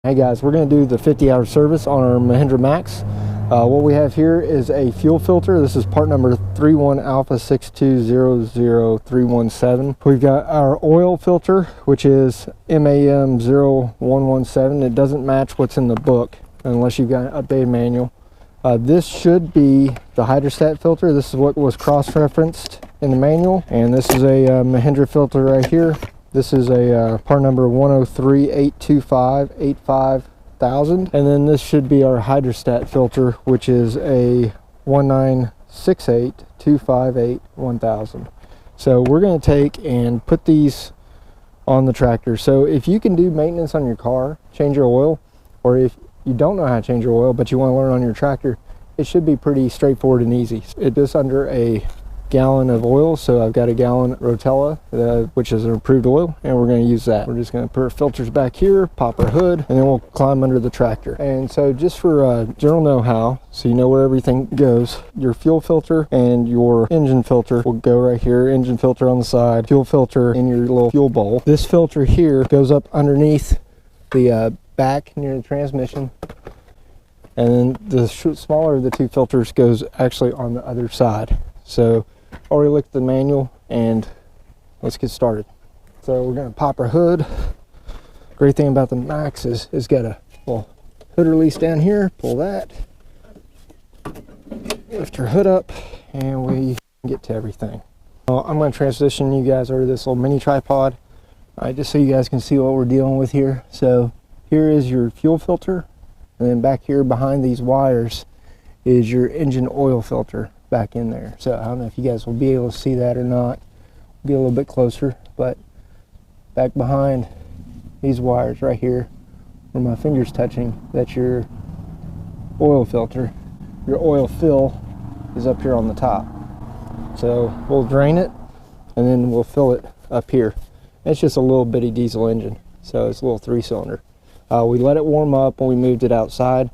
Hey guys, we're going to do the 50-hour service on our Mahindra Max. What we have here is a fuel filter. This is part number 31 Alpha 6200317. We've got our oil filter, which is MAM 0117. It doesn't match what's in the book unless you've got an updated manual. This should be the hydrostatic filter. This is what was cross-referenced in the manual, and this is a Mahindra filter right here. This is a part number 10382585000, and then this should be our hydrostat filter, which is a 19682581000. So we're going to take and put these on the tractor. So if you can do maintenance on your car, change your oil, or if you don't know how to change your oil but you want to learn on your tractor, it should be pretty straightforward and easy. It is under a gallon of oil, so I've got a gallon Rotella, which is an approved oil, and we're going to use that. We're just going to put our filters back here, pop our hood, and then we'll climb under the tractor. And so just for general know-how, so you know where everything goes, your fuel filter and your engine filter will go right here. Engine filter on the side, fuel filter in your little fuel bowl. This filter here goes up underneath the back near the transmission, and then the smaller of the two filters goes actually on the other side. So already looked at the manual, and let's get started. So we're going to pop our hood. Great thing about the Max is it's got a little hood release down here. Pull that, lift our hood up, and we get to everything. I'm going to transition you guys over to this little mini tripod, just so you guys can see what we're dealing with here. So here is your fuel filter, and then back here behind these wires is your engine oil filter back in there. So I don't know if you guys will be able to see that or not. Be a little bit closer, but back behind these wires right here where my finger's touching, that's your oil filter. Your oil fill is up here on the top. So we'll drain it and then we'll fill it up here. It's just a little bitty diesel engine, so it's a little 3-cylinder. We let it warm up when we moved it outside,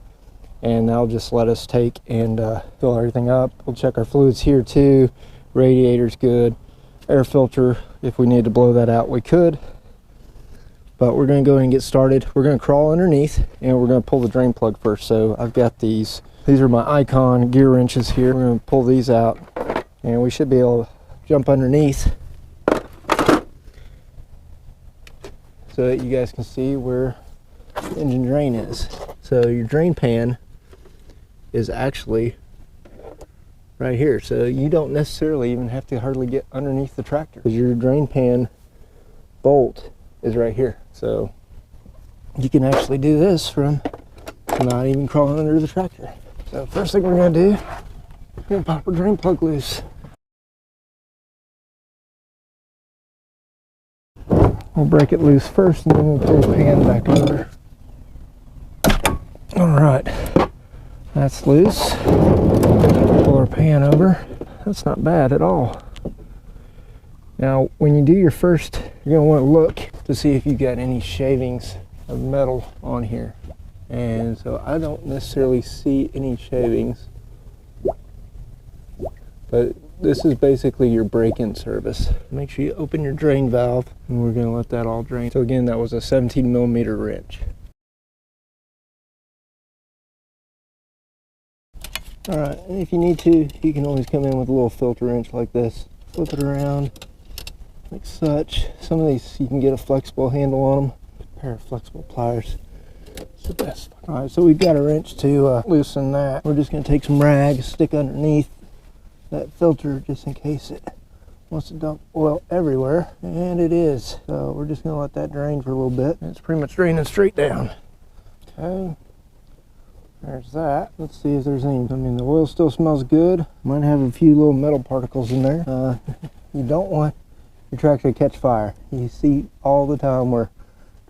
and that'll just let us take and fill everything up. We'll check our fluids here too. Radiator's good. Air filter, if we need to blow that out, we could. But we're going to go ahead and get started. We're going to crawl underneath, and we're going to pull the drain plug first. So I've got these are my Icon gear wrenches here. We're going to pull these out, and we should be able to jump underneath so that you guys can see where the engine drain is. So your drain pan is actually right here, so you don't necessarily even have to hardly get underneath the tractor, because your drain pan bolt is right here. So you can actually do this from not even crawling under the tractor. So first thing we're going to do, we're going to pop our drain plug loose. We'll break it loose first, and then we'll pull the pan back over. All right, that's loose. Pull our pan over. That's not bad at all. Now, when you do your first, you're going to want to look to see if you got any shavings of metal on here. And so I don't necessarily see any shavings, but this is basically your break-in service. Make sure you open your drain valve, and we're going to let that all drain. So again, that was a 17mm wrench. Alright, and if you need to, you can always come in with a little filter wrench like this. Flip it around like such. Some of these you can get a flexible handle on them. A pair of flexible pliers. It's the best. Alright, so we've got a wrench to loosen that. We're just going to take some rags, stick underneath that filter just in case it wants to dump oil everywhere. And it is. So we're just going to let that drain for a little bit. It's pretty much draining straight down. Okay. There's that. Let's see if there's any. I mean, the oil still smells good. Might have a few little metal particles in there. You don't want your tractor to catch fire. You see all the time where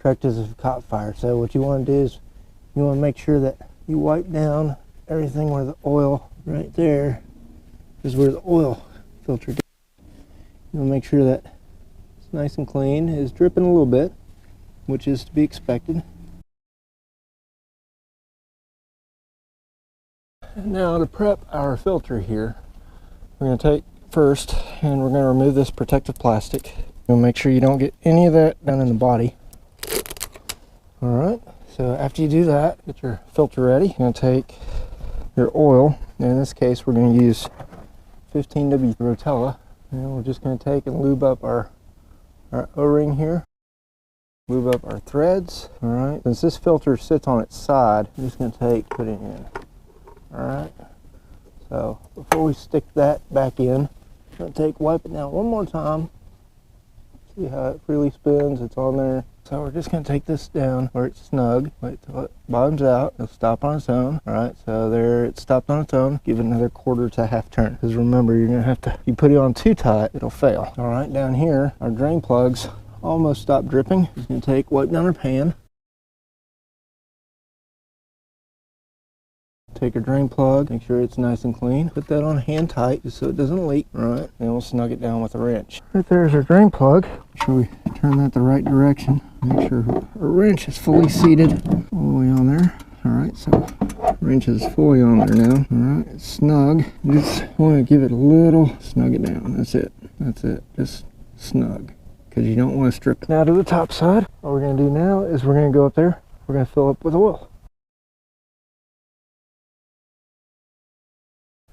tractors have caught fire. So what you want to do is you want to make sure that you wipe down everything where the oil right there is where the oil filter goes. You want to make sure that it's nice and clean. It's dripping a little bit, which is to be expected. Now to prep our filter here, we're going to take first and we're going to remove this protective plastic. You'll make sure you don't get any of that down in the body. Alright, So after you do that, get your filter ready. You're going to take your oil. And in this case, we're going to use 15W Rotella. And we're just going to take and lube up our O-ring here. Lube up our threads. All right. Since this filter sits on its side, I'm just going to put it in. All right. So before we stick that back in, I'm going to wipe it down one more time. See how it freely spins, it's on there. So we're just going to take this down where it's snug. Wait till it bottoms out. It'll stop on its own. All right, so there it stopped on its own. Give it another quarter to half turn. Because remember, you're going to have to, if you put it on too tight, it'll fail. All right, down here, our drain plugs almost stopped dripping. Just going to wipe down our pan. Take your drain plug, make sure it's nice and clean. Put that on hand tight just so it doesn't leak. All right, and we'll snug it down with a wrench. Right there's our drain plug. Make sure we turn that the right direction. Make sure our wrench is fully seated all the way on there. All right, so wrench is fully on there now. All right, it's snug. Just want to give it a little, snug it down. That's it. That's it. Just snug, because you don't want to strip it. Now to the top side. What we're going to do now is we're going to go up there. We're going to fill up with oil.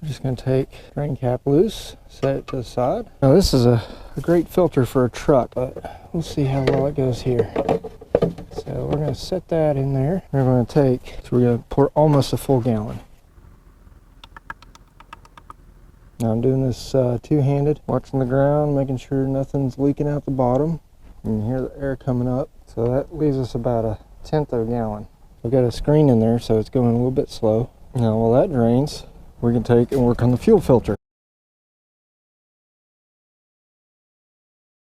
I'm just going to take drain cap loose, set it to the side. Now this is a great filter for a truck, but we'll see how well it goes here. So we're going to set that in there. We're going to we're going to pour almost a full gallon. Now I'm doing this two-handed, watching the ground, making sure nothing's leaking out the bottom. You can hear the air coming up. So that leaves us about 1/10 of a gallon. We've got a screen in there, so it's going a little bit slow. Now while that drains, we can take and work on the fuel filter.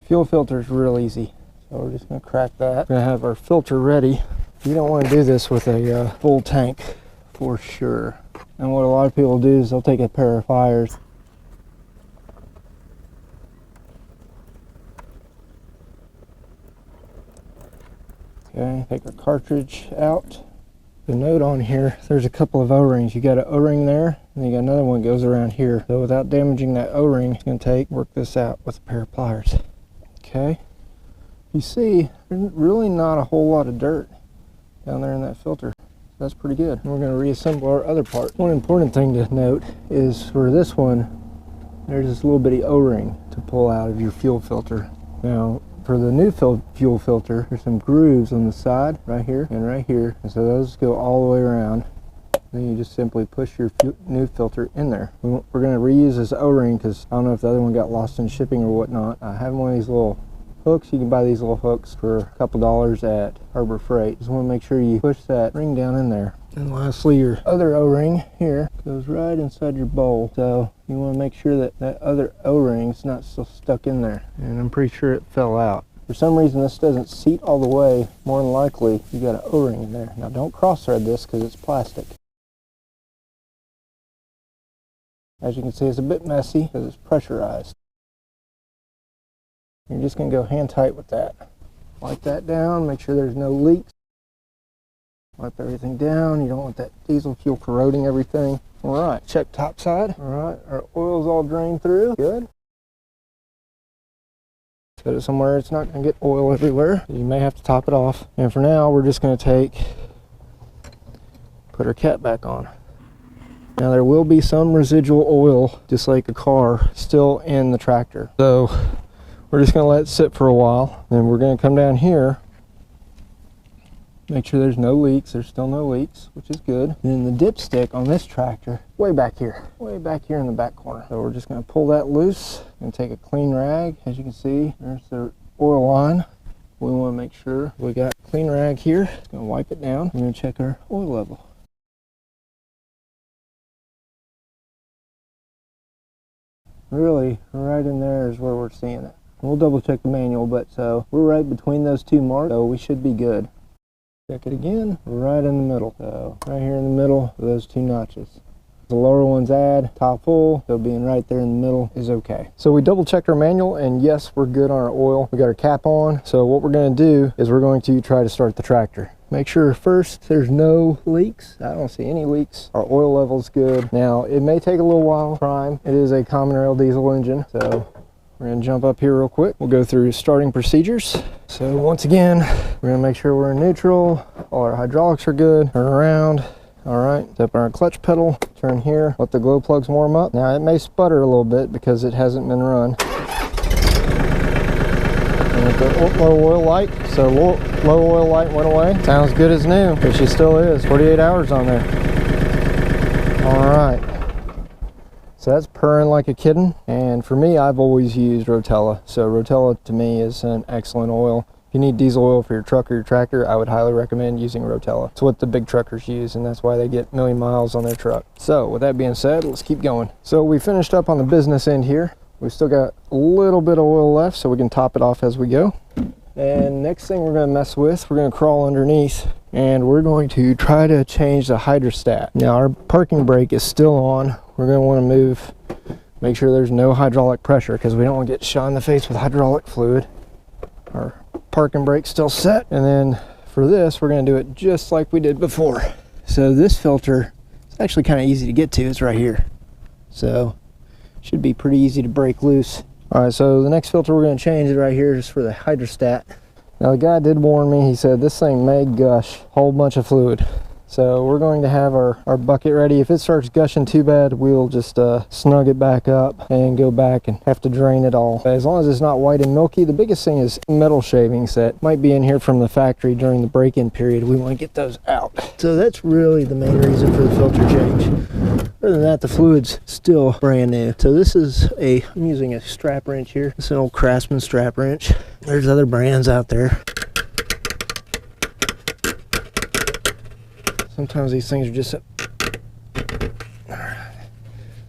Fuel filter is real easy. So we're just going to crack that. We're going to have our filter ready. You don't want to do this with a full tank for sure. And what a lot of people do is they'll take a pair of pliers. Okay, take our cartridge out. The note on here, there's a couple of O-rings. You got an O-ring there, and you got another one that goes around here. So without damaging that O-ring, it's going to work this out with a pair of pliers. Okay. You see, there's really not a whole lot of dirt down there in that filter. That's pretty good. We're going to reassemble our other part. One important thing to note is for this one, there's this little bitty O-ring to pull out of your fuel filter. Now, for the new fuel filter, there's some grooves on the side, right here and right here. And so those go all the way around. Then you just simply push your new filter in there. We're going to reuse this O-ring because I don't know if the other one got lost in shipping or whatnot. I have one of these little hooks. You can buy these little hooks for a couple dollars at Harbor Freight. Just want to make sure you push that ring down in there. And lastly, your other O-ring here goes right inside your bowl. So you want to make sure that that other O-ring is not still stuck in there. And I'm pretty sure it fell out. For some reason this doesn't seat all the way. More than likely you got an O-ring in there. Now don't cross thread this because it's plastic. As you can see, it's a bit messy because it's pressurized. You're just going to go hand tight with that. Wipe that down, make sure there's no leaks. Wipe everything down. You don't want that diesel fuel corroding everything. All right, check top side. All right, our oil's all drained through. Good. Set it somewhere it's not going to get oil everywhere. You may have to top it off. And for now, we're just going to put our cap back on. Now there will be some residual oil, just like a car, still in the tractor. So we're just going to let it sit for a while. Then we're going to come down here. Make sure there's no leaks. There's still no leaks, which is good. And then the dipstick on this tractor, way back here in the back corner. So we're just going to pull that loose and take a clean rag. As you can see, there's the oil line. We want to make sure we got a clean rag here. Just going to wipe it down. We're going to check our oil level. Really, right in there is where we're seeing it. We'll double check the manual, but so we're right between those two marks, so we should be good. Check it again, right in the middle. So right here in the middle of those two notches. The lower one's add, top full, so being right there in the middle is okay. So we double checked our manual, and yes, we're good on our oil. We got our cap on. So what we're going to do is we're going to try to start the tractor. Make sure first there's no leaks. I don't see any leaks. Our oil level's good. Now it may take a little while. Prime. It is a common rail diesel engine, so we're going to jump up here real quick. We'll go through starting procedures. So once again, we're going to make sure we're in neutral. all our hydraulics are good. Turn around. All right, step on our clutch pedal, turn here, let the glow plugs warm up. Now it may sputter a little bit because it hasn't been run. And with the low oil light, so low oil light went away. Sounds good as new, but she still is. 48 hours on there. All right. So that's purring like a kitten. And for me, I've always used Rotella. So Rotella to me is an excellent oil. If you need diesel oil for your truck or your tractor, I would highly recommend using Rotella. It's what the big truckers use, and that's why they get 1,000,000 miles on their truck. So with that being said, let's keep going. So we finished up on the business end here. We've still got a little bit of oil left, so we can top it off as we go. And next thing we're going to mess with, we're going to crawl underneath, and we're going to try to change the hydrostat. Now our parking brake is still on. We're going to want to move, make sure there's no hydraulic pressure, because we don't want to get shot in the face with hydraulic fluid. Our parking brake's still set, and then for this we're going to do it just like we did before. So this filter is actually kind of easy to get to. It's right here, so should be pretty easy to break loose. All right, so the next filter we're going to change is right here, just for the hydrostat. Now the guy did warn me. He said this thing may gush a whole bunch of fluid. So we're going to have our bucket ready. If it starts gushing too bad, we'll just snug it back up and go back and have to drain it all. As long as it's not white and milky. The biggest thing is metal shavings that might be in here from the factory during the break-in period. We want to get those out. So that's really the main reason for the filter change. Other than that, the fluid's still brand new. So this is I'm using a strap wrench here. It's an old Craftsman strap wrench. There's other brands out there. Sometimes these things are just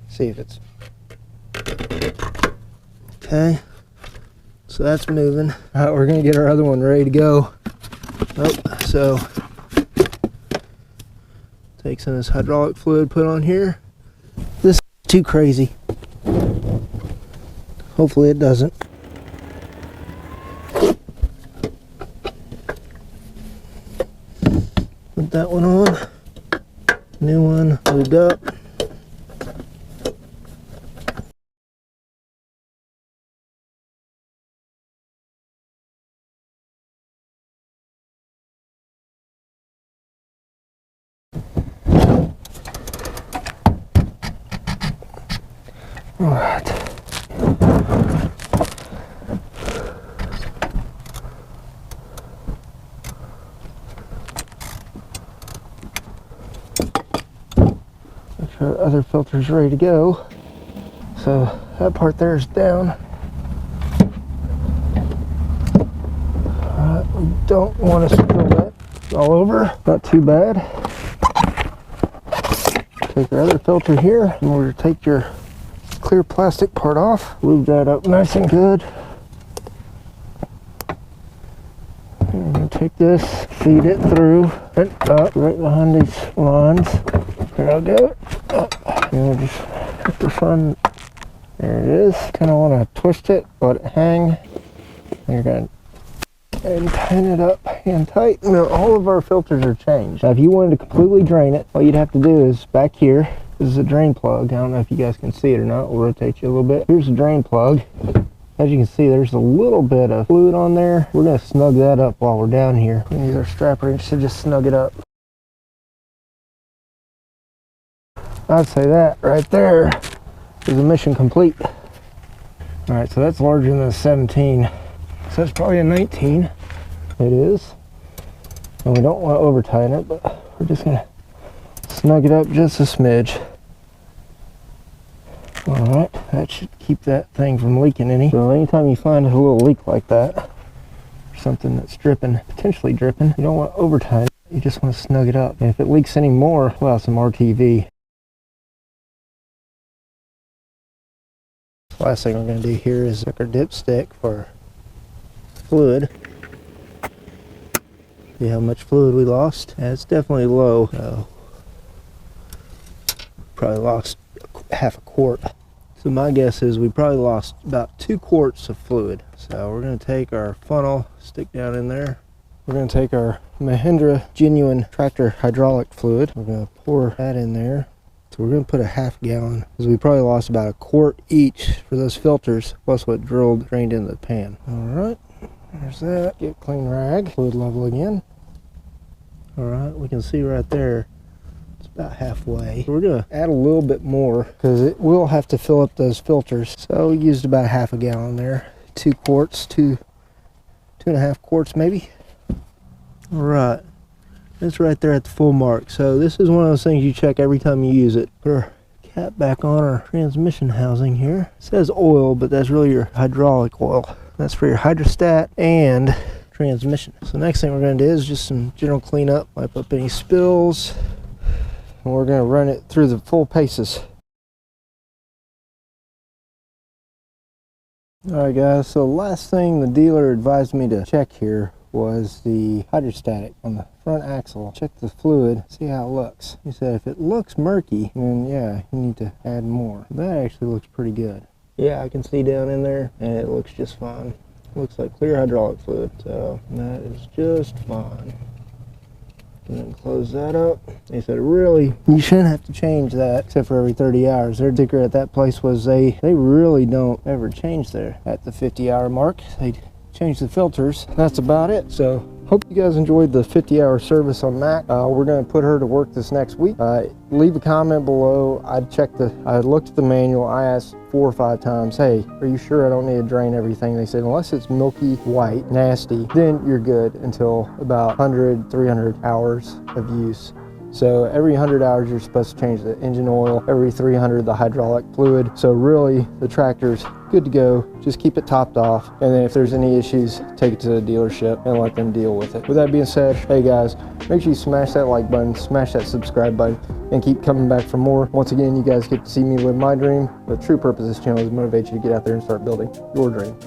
see if it's okay. So that's moving. All right, we're gonna get our other one ready to go. Oh, so take some of this hydraulic fluid, put on here. This is too crazy. Hopefully it doesn't. Put that one on. New one moved up. All right. Our other filter's ready to go. So that part there is down. We don't want to spill that all over. Not too bad. Take our other filter here, and we're going to take your clear plastic part off. Lube that up nice and good. And we're going to take this, feed it through and up right behind these lines. There I go. And we'll just put this on. There it is. Kind of want to twist it, let it hang. And you're going to tighten it up hand tight. Now all of our filters are changed. Now if you wanted to completely drain it, all you'd have to do is back here. This is a drain plug. I don't know if you guys can see it or not. We'll rotate you a little bit. Here's the drain plug. As you can see, there's a little bit of fluid on there. We're going to snug that up while we're down here. We're going to use our strap wrench to just snug it up. I'd say that right there is a mission complete. All right, so that's larger than a 17. So that's probably a 19. It is. And we don't want to over tighten it, but we're just going to snug it up just a smidge. All right, that should keep that thing from leaking any. So anytime you find a little leak like that, or something that's dripping, potentially dripping, you don't want to over tighten it. You just want to snug it up. And if it leaks any more, well, some RTV. Last thing we're going to do here is check our dipstick for fluid. See how much fluid we lost? And it's definitely low. So probably lost half a quart. So my guess is we probably lost about 2 quarts of fluid. So we're going to take our funnel, stick down in there. We're going to take our Mahindra genuine tractor hydraulic fluid. We're going to pour that in there. So we're going to put a ½ gallon, because we probably lost about a quart each for those filters, plus what drained into the pan. All right, there's that. Get a clean rag, fluid level again. All right, we can see right there, it's about halfway. We're gonna add a little bit more because it will have to fill up those filters. So we used about half a gallon there. 2 quarts, two and a half quarts maybe. All right, it's right there at the full mark. So this is one of those things you check every time you use it. Put our cap back on our transmission housing here. It says oil, but that's really your hydraulic oil. That's for your hydrostat and transmission. So next thing we're going to do is just some general cleanup, wipe up any spills, and we're going to run it through the full paces. Alright guys, so last thing the dealer advised me to check here was the hydrostatic on the front axle. Check the fluid, see how it looks. He said if it looks murky, then yeah, you need to add more. That actually looks pretty good. Yeah, I can see down in there and it looks just fine. Looks like clear hydraulic fluid, so that is just fine. And then close that up. They said really, you shouldn't have to change that except for every 30 hours. Their sticker at that place was they really don't ever change there at the 50-hour mark. They change the filters. That's about it. So hope you guys enjoyed the 50-hour service on Mac. We're going to put her to work this next week. Leave a comment below. I looked at the manual. I asked 4 or 5 times, hey, are you sure I don't need to drain everything? They said unless it's milky white nasty, then you're good until about 100 300 hours of use. So every 100 hours you're supposed to change the engine oil, every 300 the hydraulic fluid. So really the tractor's good to go. Just keep it topped off, and then if there's any issues, take it to the dealership and let them deal with it. With that being said, hey guys, make sure you smash that like button, smash that subscribe button, and keep coming back for more. Once again, you guys get to see me live my dream. The true purpose of this channel is to motivate you to get out there and start building your dream.